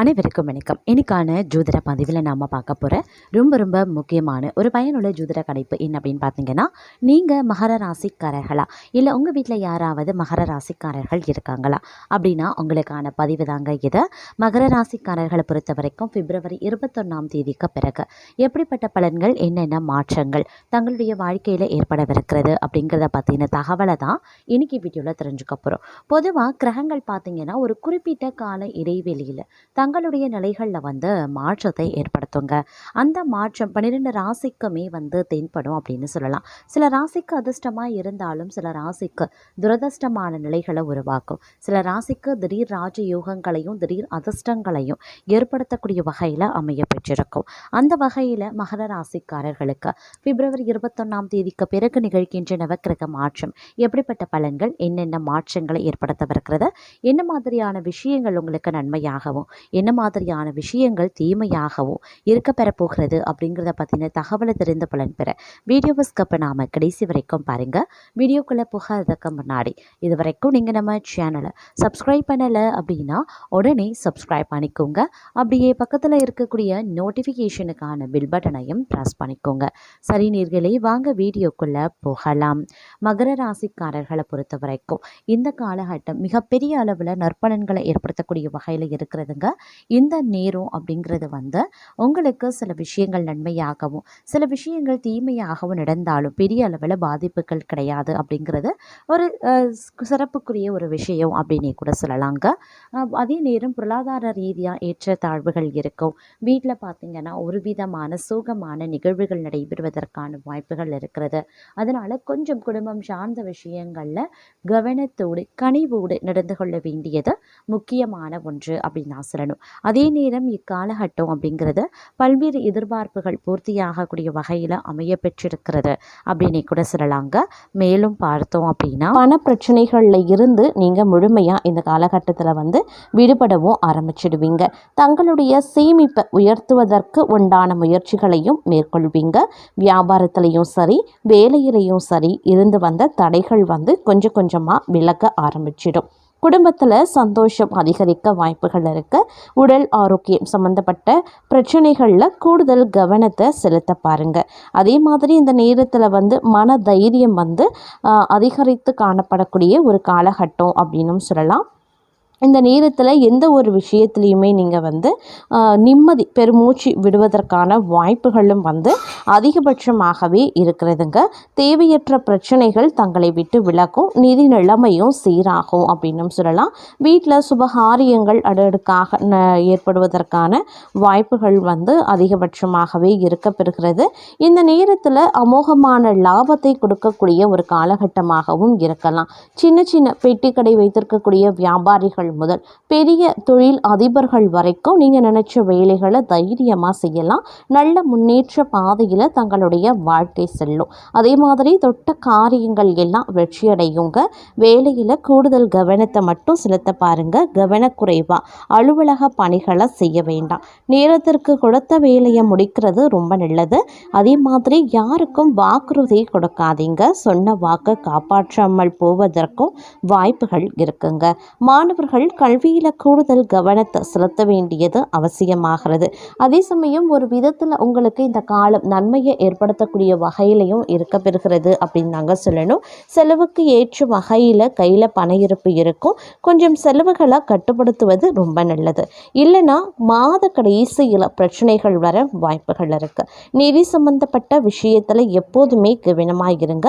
அனைவருக்கும் வணக்கம். இன்னைக்கான ஜோதிட பதிவில் நாம் பார்க்க போகிற ரொம்ப முக்கியமான ஒரு பயனுள்ள ஜோதிட கணிப்பு என்ன அப்படின்னு பார்த்தீங்கன்னா, நீங்கள் மகர ராசிக்காரர்களா இல்லை உங்கள் வீட்டில் யாராவது மகர ராசிக்காரர்கள் இருக்காங்களா அப்படின்னா உங்களுக்கான பதிவு தாங்க இது. மகர ராசிக்காரர்களை பொறுத்த வரைக்கும் பிப்ரவரி 21 பிறகு எப்படிப்பட்ட பலன்கள், என்னென்ன மாற்றங்கள் தங்களுடைய வாழ்க்கையில் ஏற்படவிருக்கிறது அப்படிங்கிறத பற்றின தகவலை தான் இன்னைக்கு வீடியோவில் தெரிஞ்சுக்க போகிறோம். பொதுவாக கிரகங்கள் பார்த்தீங்கன்னா ஒரு குறிப்பிட்ட கால இடைவெளியில் தங்களுடைய நிலைகளில் மாற்றத்தை ஏற்படுத்துங்க. அந்த மாற்றம் 12 ராசிக்குமே தென்படும் அப்படின்னு சொல்லலாம். சில ராசிக்கு அதிர்ஷ்டமாக இருந்தாலும் சில ராசிக்கு துரதிர்ஷ்டமான நிலைகளை உருவாக்கும். சில ராசிக்கு திடீர் ராஜயோகங்களையும் திடீர் அதிர்ஷ்டங்களையும் ஏற்படுத்தக்கூடிய வகையில் அமைய பெற்றிருக்கும். அந்த வகையில் மகர ராசிக்காரர்களுக்கு பிப்ரவரி 21 பிறகு நிகழ்கின்ற நவக்கிரக மாற்றம் எப்படிப்பட்ட பலன்கள், என்னென்ன மாற்றங்களை ஏற்படுத்தவிருக்கிறது, என்ன மாதிரியான விஷயங்கள் உங்களுக்கு நன்மையாகவும் என்ன மாதிரியான விஷயங்கள் தீமையாகவும் இருக்க பெறப்போகிறது அப்படிங்கிறத பற்றின தகவலை தெரிந்த பலன் பெற வீடியோவை ஸ்கிப் பண்ணாமல் கடைசி வரைக்கும் பாருங்கள். வீடியோக்குள்ளே போகாததுக்கு முன்னாடி இது வரைக்கும் நீங்கள் நம்ம சேனலை சப்ஸ்கிரைப் பண்ணலை அப்படின்னா உடனே சப்ஸ்கிரைப் பண்ணிக்கோங்க. அப்படியே பக்கத்தில் இருக்கக்கூடிய நோட்டிஃபிகேஷனுக்கான பில் பட்டனையும் ப்ரெஸ் பண்ணிக்கோங்க. சரி நேயர்களே, வாங்க வீடியோக்குள்ளே போகலாம். மகர ராசிக்காரர்களை பொறுத்த வரைக்கும் இந்த காலகட்டம் மிகப்பெரிய அளவில் நற்பலன்களை ஏற்படுத்தக்கூடிய வகையில் இருக்கிறதுங்க. இந்த நேரம் அப்படிங்கிறது உங்களுக்கு சில விஷயங்கள் நன்மையாகவும் சில விஷயங்கள் தீமையாகவும் நடந்தாலும் பெரிய அளவில் பாதிப்புகள் கிடையாது அப்படிங்கிறது ஒரு சிறப்புக்குரிய ஒரு விஷயம் அப்படின்னே கூட சொல்லலாங்க. அதே நேரம் பொருளாதார ரீதியாக ஏற்ற தாழ்வுகள் இருக்கும். வீட்டில் பார்த்திங்கன்னா ஒரு விதமான சோகமான நிகழ்வுகள் நடைபெறுவதற்கான வாய்ப்புகள் இருக்கிறது. அதனால் கொஞ்சம் குடும்பம் சார்ந்த விஷயங்களில் கவனத்தோடு கனிவோடு நடந்து கொள்ள வேண்டியது முக்கியமான ஒன்று அப்படின்னு நான் சொல்லணும். அதே நேரம் இக்காலகட்டம் அப்படிங்கிறது பல்வேறு எதிர்பார்ப்புகள் பூர்த்தியாகக்கூடிய வகையில் அமைய பெற்றிருக்கிறது அப்படின்னு கூட சொல்லலாங்க. மேலும் பார்த்தோம் அப்படின்னா பண பிரச்சனைகளில் இருந்து நீங்கள் முழுமையாக இந்த காலகட்டத்தில் விடுபடவும் ஆரம்பிச்சிடுவீங்க. தங்களுடைய சேமிப்பை உயர்த்துவதற்கு உண்டான முயற்சிகளையும் மேற்கொள்வீங்க. வியாபாரத்திலையும் சரி வேலையிலையும் சரி இருந்து வந்த தடைகள் கொஞ்சம் கொஞ்சமாக விலக ஆரம்பிச்சிடும். குடும்பத்தில் சந்தோஷம் அதிகரிக்க வாய்ப்புகள் இருக்குது. உடல் ஆரோக்கியம் சம்மந்தப்பட்ட பிரச்சனைகளில் கூடுதல் கவனத்தை செலுத்த பாருங்கள். அதே மாதிரி இந்த நேரத்தில் மன தைரியம் அதிகரித்து காணப்படக்கூடிய ஒரு காலகட்டம் அப்படின்னும் சொல்லலாம். இந்த நேரத்தில் எந்த ஒரு விஷயத்துலையுமே நீங்கள் நிம்மதி பெருமூச்சு விடுவதற்கான வாய்ப்புகளும் அதிகபட்சமாகவே இருக்கிறதுங்க. தேவையற்ற பிரச்சனைகள் தங்களை விட்டு விலகும். நிதி நிலைமையும் சீராகும் அப்படின்னும் சொல்லலாம். வீட்டில் சுபகாரியங்கள் அடுக்காக ஏற்படுவதற்கான வாய்ப்புகள் அதிகபட்சமாகவே இருக்க பெறுகிறது. இந்த நேரத்தில் அமோகமான லாபத்தை கொடுக்கக்கூடிய ஒரு காலகட்டமாகவும் இருக்கலாம். சின்ன சின்ன பெட்டிக்கடை வைத்திருக்கக்கூடிய வியாபாரிகள் முதல் பெரிய தொழில் அதிபர்கள் வரைக்கும் நீங்கள் நினைச்ச வேலைகளை தைரியமாக செய்யலாம். நல்ல முன்னேற்ற பாதையில் தங்களுடைய வாழ்க்கை செல்லும். அதே மாதிரி தொட்ட காரியங்கள் எல்லாம் வெற்றியடையுங்க. வேலையில் கூடுதல் கவனத்தை மட்டும் செலுத்த பாருங்க. கவனக்குறைவாக அலுவலக பணிகளை செய்ய வேண்டாம். நேரத்திற்கு கொடுத்த வேலையை முடிக்கிறது ரொம்ப நல்லது. அதே மாதிரி யாருக்கும் வாக்குறுதி கொடுக்காதீங்க. சொன்ன வாக்கை காப்பாற்றாமல் போவதற்கும் வாய்ப்புகள் இருக்குங்க. மாணவர்கள் கல்வியில் கூடுதல் கவனத்தை செலுத்த வேண்டியது அவசியமாகிறது. அதே சமயம் ஒரு விதத்தில் உங்களுக்கு இந்த காலம் நன்மையை ஏற்படுத்தக்கூடிய வகையிலையும் இருக்க பெறுகிறது அப்படின்னு நாங்கள் சொல்லணும். செலவுக்கு ஏற்ற வகையில் கையில் பண இருப்பு இருக்கும். கொஞ்சம் செலவுகளை கட்டுப்படுத்துவது ரொம்ப நல்லது. இல்லைன்னா மாத கடைசியில் பிரச்சனைகள் வர வாய்ப்புகள் இருக்குது. நிதி சம்பந்தப்பட்ட விஷயத்தில் எப்போதுமே கவனமாக இருங்க.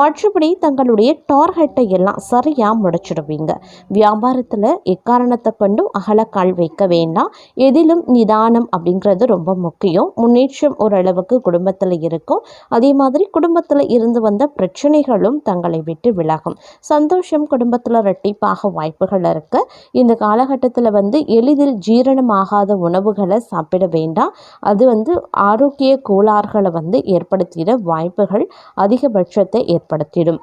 மற்றபடி தங்களுடைய டார்கெட்டை எல்லாம் சரியாக முடிச்சிடுவீங்க. வியாபாரத்தில் எக்காரணத்தை கொண்டும் அகலக்கால் வைக்க வேண்டாம். எதிலும் நிதானம் அப்படிங்கிறது ரொம்ப முக்கியம். முன்னேற்றம் ஓரளவுக்கு குடும்பத்தில் இருக்கும். அதே மாதிரி குடும்பத்தில் இருந்து வந்த பிரச்சனைகளும் தங்களை விட்டு விலகும். சந்தோஷம் குடும்பத்தில் இரட்டிப்பாக வாய்ப்புகள் இருக்கு. இந்த காலகட்டத்தில் எளிதில் ஜீரணமாகாத உணவுகளை சாப்பிட வேண்டாம். அது ஆரோக்கிய கோளாறுகளை ஏற்படுத்திட வாய்ப்புகள் அதிகபட்சத்தை ஏற்படுத்திடும்.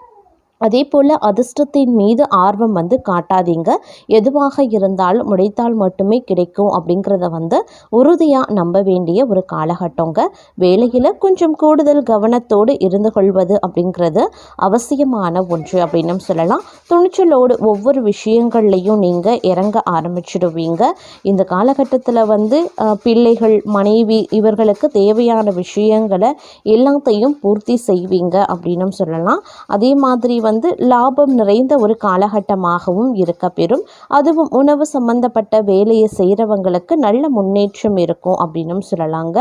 அதே போல் அதிர்ஷ்டத்தின் மீது ஆர்வம் காட்டாதீங்க. எதுவாக இருந்தாலும் உழைத்தால் மட்டுமே கிடைக்கும் அப்படிங்கிறத உறுதியாக நம்ப வேண்டிய ஒரு காலகட்டங்க. வேலையில் கொஞ்சம் கூடுதல் கவனத்தோடு இருந்து கொள்வது அப்படிங்கிறது அவசியமான ஒன்று அப்படின்னு சொல்லலாம். துணிச்சலோடு ஒவ்வொரு விஷயங்கள்லையும் நீங்கள் இறங்க ஆரம்பிச்சிடுவீங்க. இந்த காலகட்டத்தில் பிள்ளைகள், மனைவி இவர்களுக்கு தேவையான விஷயங்களை எல்லாத்தையும் பூர்த்தி செய்வீங்க அப்படின்னு சொல்லலாம். அதே மாதிரி லாபம் நிறைந்த ஒரு காலகட்டமாகவும் இருக்க பெறும். அதுவும் உணவு சம்பந்தப்பட்ட வேலையை செய்கிறவங்களுக்கு நல்ல முன்னேற்றம் இருக்கும் அப்படின்னு சொல்லலாங்க.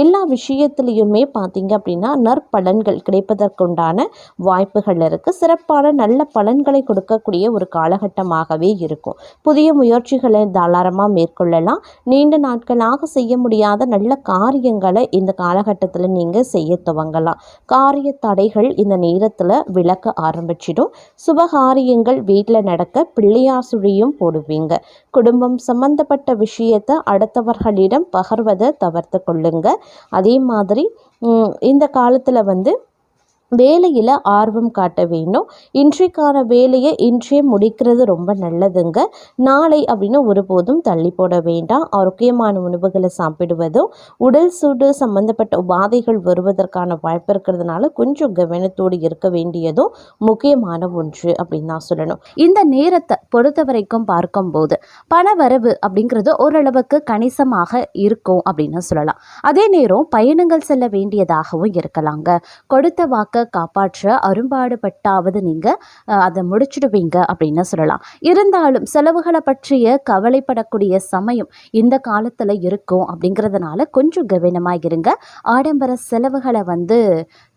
எல்லா விஷயத்துலையுமே பார்த்தீங்க அப்படின்னா நற்பலன்கள் கிடைப்பதற்குண்டான வாய்ப்புகள் இருக்குது. சிறப்பான நல்ல பலன்களை கொடுக்கக்கூடிய ஒரு காலகட்டமாகவே இருக்கும். புதிய முயற்சிகளை தாராளமாக மேற்கொள்ளலாம். நீண்ட நாட்களாக செய்ய முடியாத நல்ல காரியங்களை இந்த காலகட்டத்தில் நீங்கள் செய்ய துவங்கலாம். காரிய தடைகள் இந்த நேரத்தில் விலக்க ஆரம்பிச்சிடும். சுபகாரியங்கள் வீட்டில் நடக்க பிள்ளையார் சுழியும் போடுவீங்க. குடும்பம் சம்பந்தப்பட்ட விஷயத்தை அடுத்தவர்களிடம் பகிர்வதை தவிர்த்து கொள்ளுங்க. அதே மாதிரி இந்த காலத்தில் வேலையில் ஆர்வம் காட்ட வேணும். இன்றைக்கான வேலையை இன்றே முடிக்கிறது ரொம்ப நல்லதுங்க. நாளை அப்படின்னு ஒருபோதும் தள்ளி போட வேண்டாம். ஆரோக்கியமான உணவுகளை சாப்பிடுவதும் உடல் சூடு சம்பந்தப்பட்ட உபாதைகள் வருவதற்கான வாய்ப்பு இருக்கிறதுனால கொஞ்சம் கவனத்தோடு இருக்க வேண்டியதும் முக்கியமான ஒன்று அப்படின்னு தான் சொல்லணும். இந்த நேரத்தை பொறுத்த வரைக்கும் பார்க்கும்போது பண வரவு அப்படிங்கிறது ஓரளவுக்கு கணிசமாக இருக்கும் அப்படின்னு சொல்லலாம். அதே நேரம் பயணங்கள் செல்ல வேண்டியதாகவும் இருக்கலாங்க. கொடுத்த வாக்க காப்பாற்ற அரும்பாடுபட்டாவது நீங்கள் அதை முடிச்சிடுவீங்க அப்படின்னு சொல்லலாம். இருந்தாலும் செலவுகளை பற்றிய கவலைப்படக்கூடிய சமயம் இந்த காலத்தில் இருக்கும். அப்படிங்கிறதுனால கொஞ்சம் கவனமாக இருங்க. ஆடம்பர செலவுகளை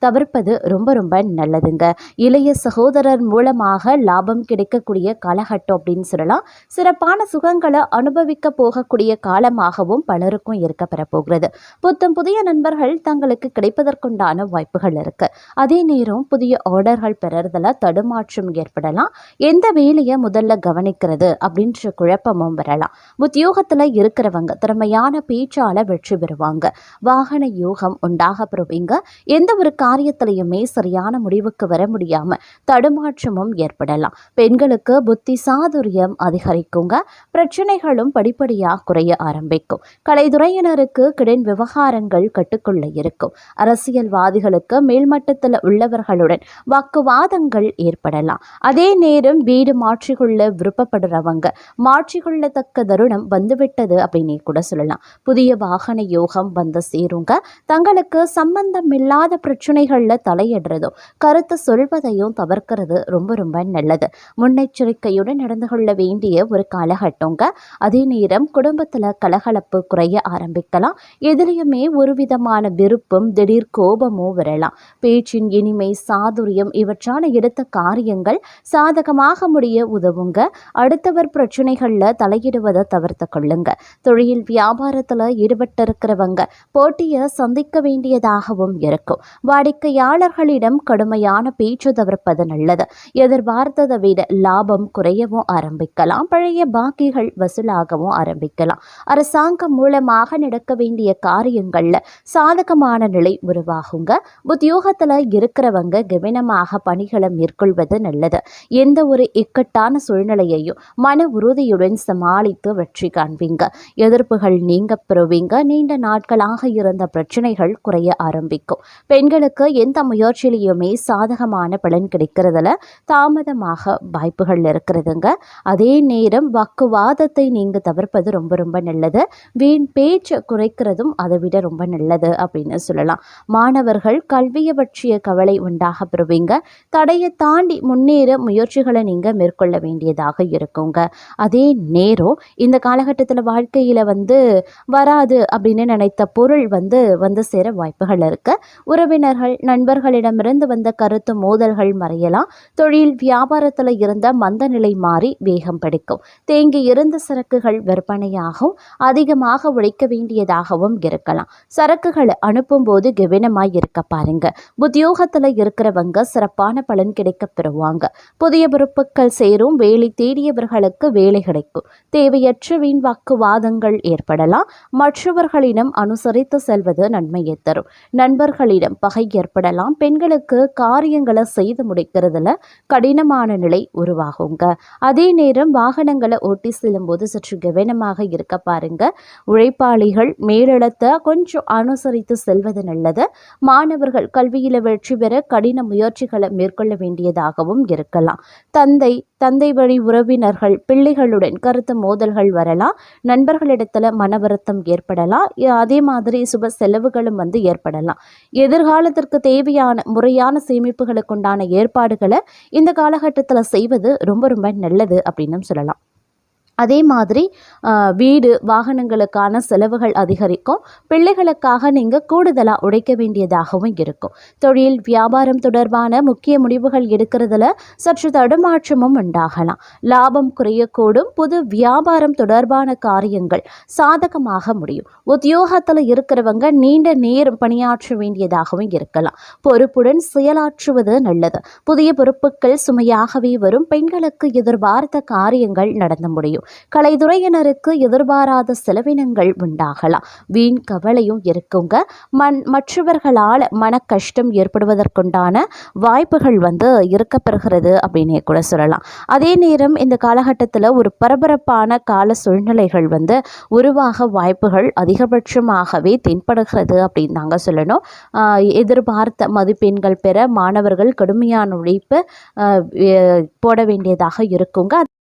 தவிர்ப்பது ரொம்ப ரொம்ப நல்லதுங்க. இளைய சகோதரர் மூலமாக லாபம் கிடைக்கக்கூடிய காலகட்டம் அப்படின்னு சொல்லலாம். சிறப்பான சுகங்களை அனுபவிக்க போகக்கூடிய காலமாகவும் பலருக்கும் இருக்க பெறப்போகிறது. புத்தம் புதிய நண்பர்கள் தங்களுக்கு கிடைப்பதற்குண்டான வாய்ப்புகள் இருக்கு. அதே நேரம் புதிய ஆர்டர்கள் பெறறதுல தடுமாற்றம் ஏற்படலாம். எந்த வேலையை முதல்ல கவனிக்கிறது அப்படின்ற குழப்பமும் வரலாம். உத்தியோகத்தில் இருக்கிறவங்க திறமையான பேச்சால வெற்றி பெறுவாங்க. வாகன யோகம் உண்டாக பெறுவீங்க. எந்த ஒரு காரியத்திலையுமே சரியான முடிவுக்கு வர முடியாம தடுமாற்றமும் ஏற்படலாம். பெண்களுக்கு புத்தி சாதுரியம் அதிகரிக்குங்க. பிரச்சனைகளும் படிப்படியாக குறைய ஆரம்பிக்கும். கலைத்துறையினருக்கு கடன் விவகாரங்கள் கட்டுக்குள்ள இருக்கும். அரசியல்வாதிகளுக்கு மேல்மட்டத்தில் உள்ளவர்களுடன் வாக்குவாதங்கள் ஏற்படலாம். அதே நேரம் வீடு மாற்றிக்கொள்ள விருப்பப்படுறவங்க மாற்றிக்கொள்ளத்தக்க தருணம் வந்துவிட்டது அப்படின்னு கூட சொல்லலாம். புதிய வாகன யோகம் சேருங்க. தங்களுக்கு சம்பந்தம் இல்லாத பிரச்சனைகள்ல தலையிடுறதும் கருத்து சொல்வதையும் தவிர்க்கிறது ரொம்ப ரொம்ப நல்லது. முன்னெச்சரிக்கையுடன் நடந்து கொள்ள வேண்டிய ஒரு காலகட்டங்க. அதே நேரம் குடும்பத்துல கலகலப்பு குறைய ஆரம்பிக்கலாம். எதிலையுமே ஒரு விதமான விருப்பம், திடீர் கோபமோ வரலாம். பேச்சின் இனிமை, சாதுரியம் இவற்றான எடுத்த காரியங்கள் சாதகமாக முடிய உதவுங்க. அடுத்தவர் பிரச்சனைகளில் தலையிடுவதை தவிர்த்து கொள்ளுங்க. தொழில் வியாபாரத்தில் ஈடுபட்டிருக்கிறவங்க போட்டியை சந்திக்க வேண்டியதாகவும் இருக்கும். வாடிக்கையாளர்களிடம் கடுமையான பேச்சு தவிர்ப்பது நல்லது. எதிர்பார்த்ததை விட லாபம் குறையவும் ஆரம்பிக்கலாம். பழைய பாக்கிகள் வசூலாகவும் ஆரம்பிக்கலாம். அரசாங்கம் மூலமாக நடக்க வேண்டிய காரியங்களில் சாதகமான நிலை உருவாகுங்க. உத்தியோகத்தில் இருக்கிறவங்க கவனமாக பணிகளை மேற்கொள்வது நல்லது. எந்த ஒரு இக்கட்டான சூழ்நிலையையும் மன உறுதியுடன் சமாளித்து வெற்றி காண்பீங்க. எதிர்ப்புகள் நீங்க பெறுவீங்க. நீண்ட நாட்களாக இருந்த பிரச்சனைகள் குறைய ஆரம்பிக்கும். பெண்களுக்கு எந்த முயற்சியிலையுமே சாதகமான பலன் கிடைக்கிறதுல தாமதமாக வாய்ப்புகள் இருக்கிறதுங்க. அதே நேரம் வாக்குவாதத்தை நீங்க தவிர்ப்பது ரொம்ப ரொம்ப நல்லது. வீண் பேச்சு குறைக்கிறதும் அதை விட ரொம்ப நல்லது அப்படின்னு சொல்லலாம். மாணவர்கள் கல்வியை பற்றிய கவலை உண்டாக பெறுவீங்க. தடையை தாண்டி முன்னேற முயற்சிகளை நீங்கள் மேற்கொள்ள வேண்டியதாக இருக்குங்க. அதே நேரம் இந்த காலகட்டத்தில் வாழ்க்கையில் வராது அப்படின்னு நினைத்த பொருள் வந்து சேர வாய்ப்புகள் இருக்கு. உறவினர்கள், நண்பர்களிடமிருந்து வந்த கருத்து மோதல்கள் மறையலாம். தொழில் வியாபாரத்தில் இருந்த மந்த நிலை மாறி வேகம் பிடிக்கும். தேங்கி இருந்த சரக்குகள் விற்பனையாகவும் அதிகமாக உழைக்க வேண்டியதாகவும் இருக்கலாம். சரக்குகளை அனுப்பும் போது கவனமாய் இருக்க பாருங்க. உத்தியோக உத்தியோகத்தில் இருக்கிறவங்க சிறப்பான பலன் கிடைக்க பெறுவாங்க. புதிய பொறுப்புகள் சேரும். வேலை தேடியவர்களுக்கு வேலை கிடைக்கும். தேவையற்ற வீண் வாக்குவாதங்கள் ஏற்படலாம். மற்றவர்களிடம் அனுசரித்து செல்வது நன்மையை தரும். நண்பர்களிடம் பகை ஏற்படலாம். பெண்களுக்கு காரியங்களை செய்து முடிக்கிறதுல கடினமான நிலை உருவாகுங்க. அதே நேரம் வாகனங்களை ஓட்டி செல்லும்போது சற்று கவனமாக இருக்க பாருங்க. உழைப்பாளிகள் மேலிடத்தை கொஞ்சம் அனுசரித்து செல்வது நல்லது. மாணவர்கள் கல்வியில் வெற்றி பெற கடின முயற்சிகளை மேற்கொள்ள வேண்டியதாகவும் இருக்கலாம். தந்தை வழி உறவினர்கள் பிள்ளைகளுடன் கருத்து மோதல்கள் வரலாம். நண்பர்களிடத்துல மன வருத்தம் ஏற்படலாம். அதே மாதிரி சுப செலவுகளும் ஏற்படலாம். எதிர்காலத்திற்கு தேவையான முறையான சேமிப்புகளுக்கு உண்டான ஏற்பாடுகளை இந்த காலகட்டத்தில் செய்வது ரொம்ப ரொம்ப நல்லது அப்படின்னு சொல்லலாம். அதே மாதிரி வீடு வாகனங்களுக்கான செலவுகள் அதிகரிக்கும். பிள்ளைகளுக்காக நீங்கள் கூடுதலாக உழைக்க வேண்டியதாகவும் இருக்கும். தொழில் வியாபாரம் தொடர்பான முக்கிய முடிவுகள் எடுக்கிறதுல சற்று தடுமாற்றமும் உண்டாகலாம். லாபம் குறையக்கூடும். புது வியாபாரம் தொடர்பான காரியங்கள் சாதகமாக முடியும். உத்தியோகத்தில் இருக்கிறவங்க நீண்ட நேரம் பணியாற்ற வேண்டியதாகவும் இருக்கலாம். பொறுப்புடன் செயலாற்றுவது நல்லது. புதிய பொறுப்புகள் சுமையாகவே வரும். பெண்களுக்கு எதிர்பார்த்த காரியங்கள் நடந்து முடியும். கலைத்துறையினருக்கு எதிர்பாராத செலவினங்கள் உண்டாகலாம். வீண் கவலையும் இருக்குங்க. மற்றவர்களால் மன கஷ்டம் ஏற்படுவதற்குண்டான வாய்ப்புகள் இருக்கப்பெறுகிறது அப்படின்னே கூட சொல்லலாம். அதே நேரம் இந்த காலகட்டத்தில் ஒரு பரபரப்பான கால சூழ்நிலைகள் உருவாக வாய்ப்புகள் அதிகபட்சமாகவே தென்படுகிறது அப்படின்னு தாங்க சொல்லணும். எதிர்பார்த்த மதிப்பெண்கள் பெற மாணவர்கள் கடுமையான உழைப்பு போட வேண்டியதாக இருக்குங்க.